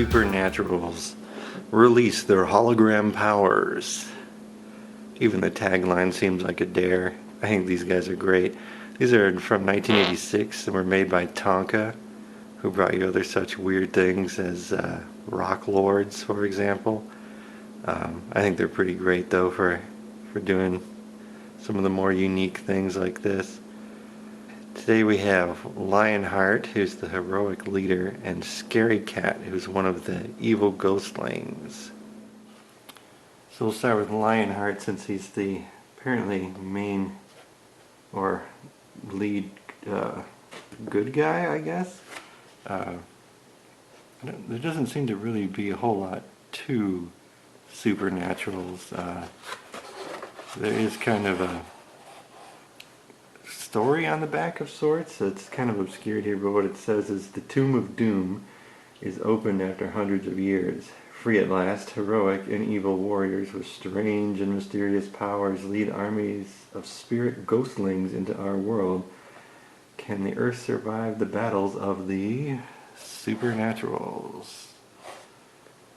supernaturals release their hologram powers. Even the tagline seems like a dare. I think these guys are great. These are from 1986 and were made by Tonka, who brought you other such weird things as Rock Lords, for example. I think they're pretty great though for doing some of the more unique things like this. Today we have Lionheart, who's the heroic leader, and Scary Cat, who's one of the evil ghostlings. So we'll start with Lionheart since he's the apparently main or lead good guy, I guess. There doesn't seem to really be a whole lot to supernaturals. There is kind of a story on the back of sorts. It's kind of obscured here, but what it says is the Tomb of Doom is opened after hundreds of years. Free at last, heroic and evil warriors with strange and mysterious powers lead armies of spirit ghostlings into our world. Can the earth survive the battles of the supernaturals?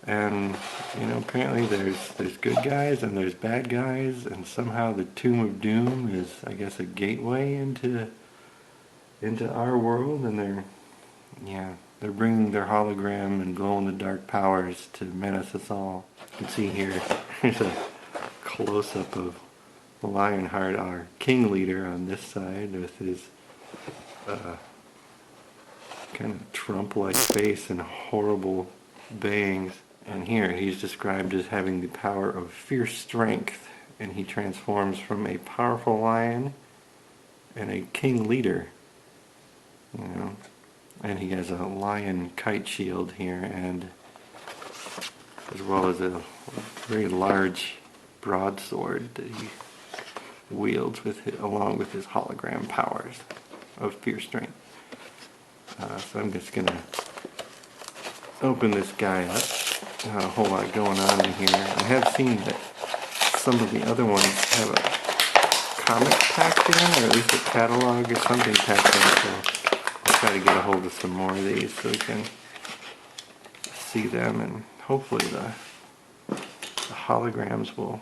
And, you know, apparently there's good guys and there's bad guys, and somehow the Tomb of Doom is, I guess, a gateway into our world, and they're bringing their hologram and glow-in-the-dark powers to menace us all. You can see here, here's a close-up of Lionheart, our king leader, on this side with his kind of Trump-like face and horrible bangs. And here he's described as having the power of fierce strength, and he transforms from a powerful lion and a king leader, you know. And he has a lion kite shield here, and as well as a very large broadsword that he wields along with his hologram powers of fierce strength. So I'm just gonna open this guy up. Not a whole lot going on in here. I have seen that some of the other ones have a comic packed in, or at least a catalog or something packed in, so I'll try to get a hold of some more of these so we can see them, and hopefully the holograms will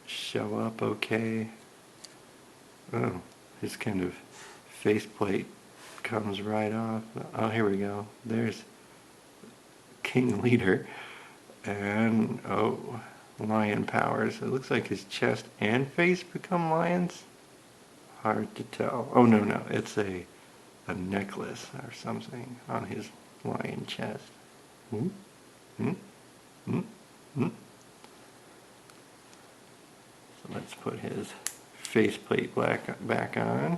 show up okay. Oh, his kind of faceplate comes right off. Oh, here we go. There's King Leader. And, oh, lion powers. It looks like his chest and face become lions. Hard to tell. Oh, no, it's a necklace or something on his lion chest. So let's put his faceplate back on.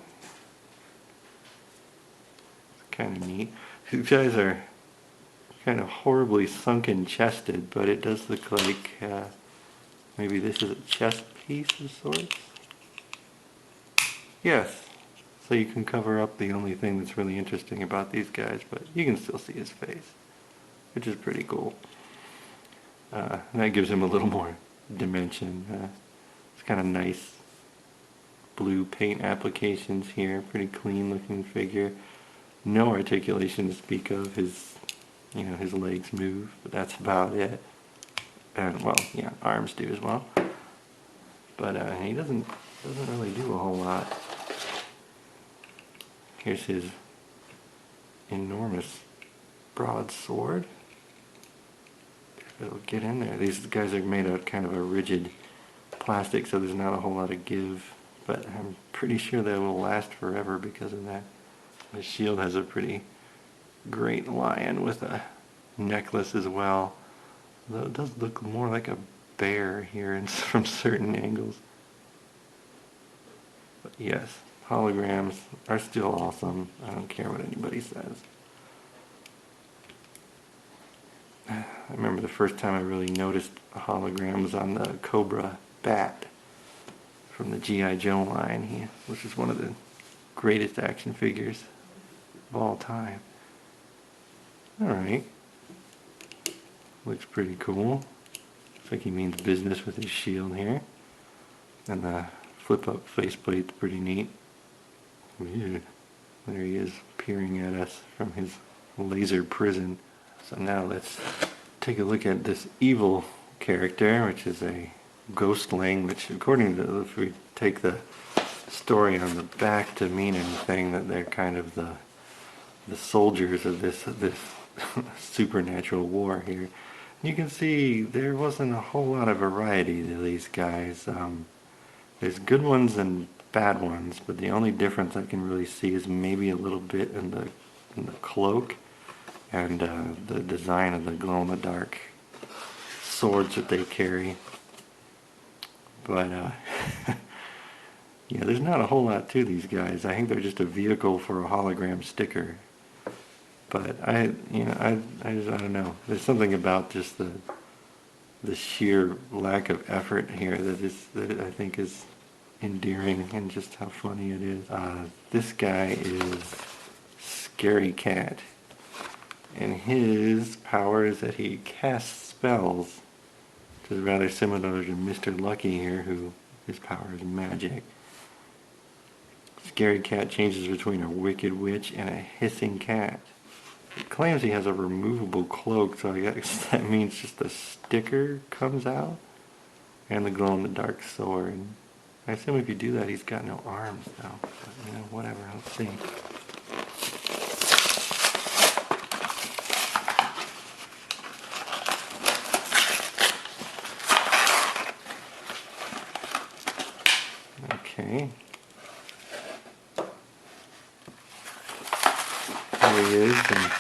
It's kind of neat. These guys are kind of horribly sunken chested, but it does look like maybe this is a chest piece of sorts. Yes, so you can cover up the only thing that's really interesting about these guys, but you can still see his face, which is pretty cool. And that gives him a little more dimension. It's kind of nice blue paint applications here, pretty clean looking figure. No articulation to speak of. His legs move, but that's about it. And, well, yeah, arms do as well. But he doesn't really do a whole lot. Here's his enormous broadsword. It'll get in there. These guys are made out of kind of a rigid plastic, so there's not a whole lot of give. But I'm pretty sure they will last forever because of that. The shield has a pretty great lion with a necklace as well, though it does look more like a bear here from certain angles. But yes, holograms are still awesome. I don't care what anybody says. I remember the first time I really noticed a hologram was on the Cobra Bat from the G.I. Joe line, which is one of the greatest action figures of all time. Alright. Looks pretty cool. Looks like he means business with his shield here. And the flip-up faceplate's pretty neat. Weird. There he is, peering at us from his laser prison. So now let's take a look at this evil character, which is a Ghostling, which according to, if we take the story on the back to mean anything, that they're kind of the soldiers of this supernatural war here. You can see there wasn't a whole lot of variety to these guys. There's good ones and bad ones, but the only difference I can really see is maybe a little bit in the cloak and the design of the glow-in-the-dark swords that they carry. But yeah, there's not a whole lot to these guys. I think they're just a vehicle for a hologram sticker. But I don't know. There's something about just the sheer lack of effort here that I think is endearing, and just how funny it is. This guy is Scary Cat, and his power is that he casts spells, which is rather similar to Mr. Lucky here, who his power is magic. Scary Cat changes between a wicked witch and a hissing cat. It claims he has a removable cloak, so I guess that means just the sticker comes out, and the glow-in-the-dark sword. I assume if you do that, he's got no arms, though. But, you know, whatever. Let's see. Okay. There he is, and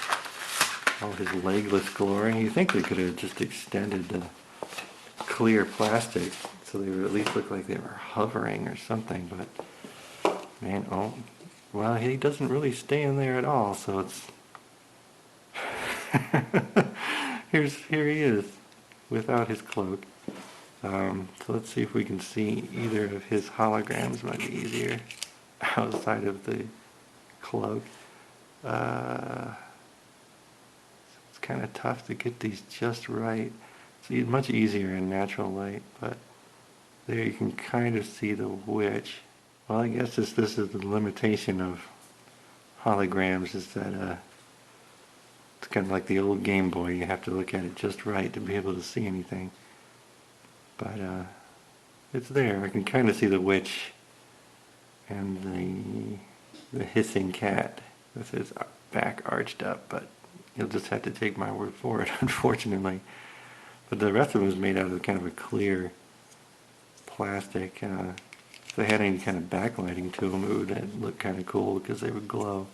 all his legless glory. You think they could have just extended the clear plastic so they would at least look like they were hovering or something, but man, oh, well, he doesn't really stay in there at all, so it's here he is without his cloak. So let's see if we can see either of his holograms. Might be easier outside of the cloak. It's kind of tough to get these just right. It's much easier in natural light, but there you can kind of see the witch. Well, I guess this is the limitation of holograms, is that it's kind of like the old Game Boy. You have to look at it just right to be able to see anything. But it's there. I can kind of see the witch and the hissing cat with his back arched up, but you'll just have to take my word for it, unfortunately. But the rest of them was made out of kind of a clear plastic. If they had any kind of backlighting to them, it would look kind of cool because they would glow.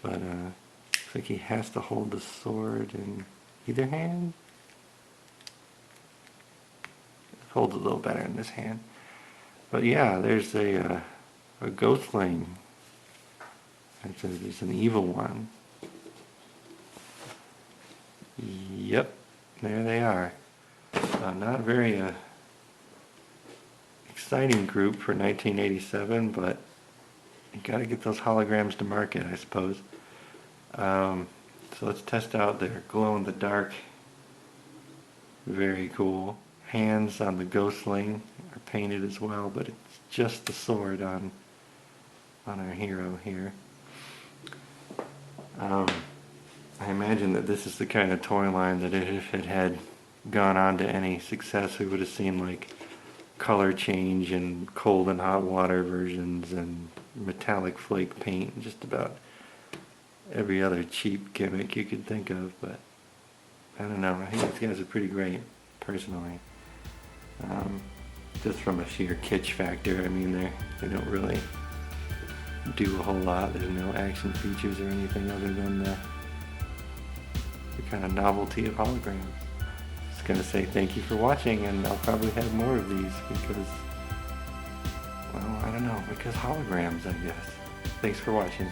But looks like he has to hold the sword in either hand. Holds a little better in this hand. But yeah, there's a Ghostling. It's an evil one. Yep, there they are. Not very exciting group for 1987, but you gotta get those holograms to market, I suppose. So let's test out their glow-in-the-dark. Very cool. Hands on the Ghostling are painted as well, but it's just the sword on our hero here. I imagine that this is the kind of toy line that if it had gone on to any success, we would have seen like color change and cold and hot water versions and metallic flake paint and just about every other cheap gimmick you could think of. But I don't know, I think these guys are pretty great, personally. Just from a sheer kitsch factor, I mean, they don't really do a whole lot. There's no action features or anything other than the kind of novelty of holograms. Just gonna say thank you for watching, and I'll probably have more of these because, well, I don't know, because holograms, I guess. Thanks for watching.